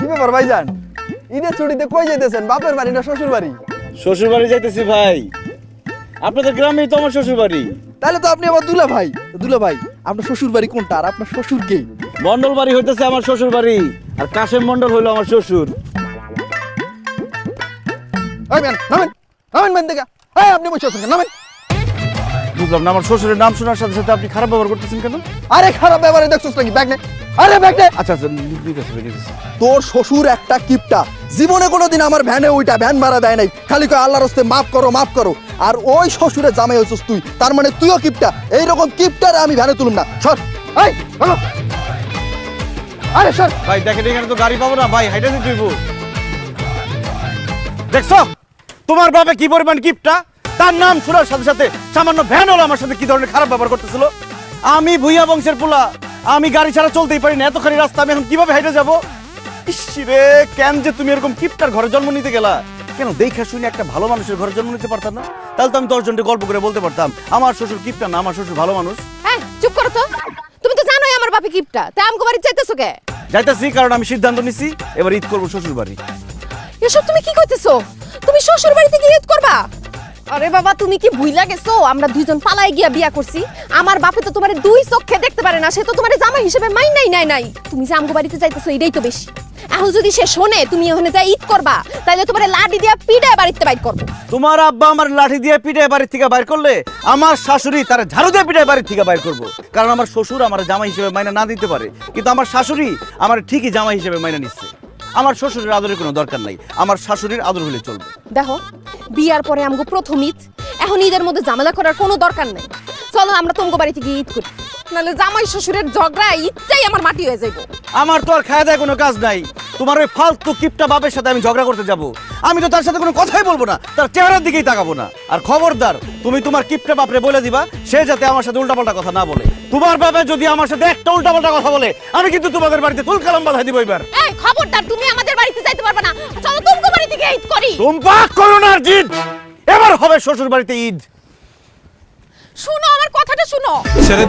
কি ব্যাপার ভাইজান, ঈদের ছুটিতে কই যাইতেছেন? বাপের বাড়ি না শ্বশুর বাড়ি? শ্বশুর বাড়ি যাইতেছি ভাই। আপনাদের গ্রামেই তো আমার শ্বশুর বাড়ি। তাহলে তো আপনি আমার দুলা ভাই। দুলা ভাই, আপনার শ্বশুর বাড়ি কোনটা আর আপনার শ্বশুর কে? মন্ডল বাড়ি হইতেছে আমার শ্বশুর বাড়ি, আর কাশেম মন্ডল হইলো আমার শ্বশুর। এই ম্যান, নামেন নামেন ম্যান দেখা। এই আপনি বসে আছেন কেন? নামেন। বুঝলাম না, আমার শ্বশুরের নাম শোনার সাথে সাথে আপনি খারাপ ব্যবহার করতেছেন কেন? আরে খারাপ ব্যাপারে দেখছস নাকি? ব্যাগ নে। আরে ব্যাগ নে। আচ্ছা আচ্ছা, নিতেছি। তোর শ্বশুর একটা কিপটা, জীবনে কোনোদিন আমার ভ্যানে ওইটা ভ্যান ভাড়া দেয় নাই, খালি কয় আল্লাহর রাস্তায় মাফ করো মাফ করো। আর ওই শ্বশুরের জামাই হইছস তুই, তার মানে তুইও কিপটা। এইরকম কিপটারে আমি ভ্যানে তুলুম না। সর। এই চলো। আরে সর। ভাই দেখেন এখানে তো গাড়ি পাবো না ভাই, হাইটা দিতে হইব। দেখছো তোমার বাবা কি পরিমাণ কিপটা? তার নাম শোনার সাথে সাথে সামান্য ভ্যান হলো আমার সাথে কি ধরনের খারাপ ব্যবহার করতেছিল। আমি ভুইয়া বংশের পোলা, আমি গাড়ি ছাড়া চলতেই পারি না। এতখানি রাস্তা আমি এখন কিভাবে হাইটে যাবো? ইসরে, কেন যে তুমি এরকম কিপটার ঘরে জন্ম নিতে গেলা? কেন দেখা শুনে একটা ভালো মানুষের ঘরে জন্ম নিতে পারতাম না? তাহলে তো আমি 10 জনকে গল্প করে বলতে পারতাম আমার শ্বশুর কিপটা না, আমার শ্বশুর ভালো মানুষ। হ্যাঁ, চুপ করো তো। তুমি তো জানোই আমার বাপে কিপটা, তাই আমগো বাড়ি যাইতেছো কে? যাইতেছি কারণ আমি সিদ্ধান্ত নিছি এবার ঈদ করবো শ্বশুর বাড়ি। এসব তুমি কি কইতেছো? তুমি শ্বশুর বাড়ি থেকে ঈদ করবা? আরে বাবা, তুমি কি ভুইলা গেছো আমরা দুইজন পালাই গিয়া বিয়া করছি? আমার বাপে তো তোমারে দুই চোখে দেখতে পারে না, সে তো তোমারে জামাই হিসেবে মাইন নাই। তুমি যে আমগো বাড়িতে যাইতেছো এটাই তো বেশি। এখন যদি সে শোনে তুমি ওখানে যাই ঈদ করবা, তাইলে তোমারে লাঠি দিয়া পিটায় বাড়িতে বাইর করবো। তোমার আব্বা আমার লাঠি দিয়ে পিঠে বাড়ির থেকে বাইর করলে আমার শাশুড়ি তার ঝাড়ু দিয়ে পিঠে বাড়ির থেকে বাইর করবো। কারণ আমার শ্বশুর আমার জামাই হিসেবে মাইনা না দিতে পারে, কিন্তু আমার শাশুড়ি আমার ঠিকই জামাই হিসেবে মাইনা নিচ্ছে। আমার শ্বশুরের আদরের কোনো দরকার নাই, আমার শাশুড়ির আদর হলে চলবে। দেখো, বিয়ার পরে আমগো প্রথম ঈদ, এখন ঈদের মধ্যে ঝামেলা করার কোনো দরকার নেই। চলো আমরা তোমাগো বাড়িতে গিয়ে ঈদ করি, নাহলে জামাই শ্বশুরের ঝগড়া ঈদটাই আমার মাটি হয়ে যাইব। আমার তো আর খাওয়া দাওয়া কোনো কাজ নাই, তোমার ওই ফালতু কিপটা বাপের সাথে আমি ঝগড়া করতে যাব? আমি তো তার সাথে কোনো কথাই বলবো না, তার চেহারার দিকেই তাকাবো না। আর খবরদার তুমি তোমার কিপটা বাপরে বলে দিবা সে যাতে আমার সাথে উল্টাপাল্টা কথা না বলে। তোমার বাবা যদি আমার সাথে একটা উল্টাপাল্টা কথা বলে আমি কিন্তু তোমাদের বাড়িতে তুলকালাম বাঁধাই দিব এবার। এই খবরদার, তুমি আমাদের বাড়িতে যাইতে পারবে না। চলো তোমাগো বাড়িতে গিয়ে ঈদ করি। তোমরা করো না জিদ, এবার হবে শ্বশুর বাড়িতে ঈদ। শুনো আমার কথাটা শুনো। ছেড়ে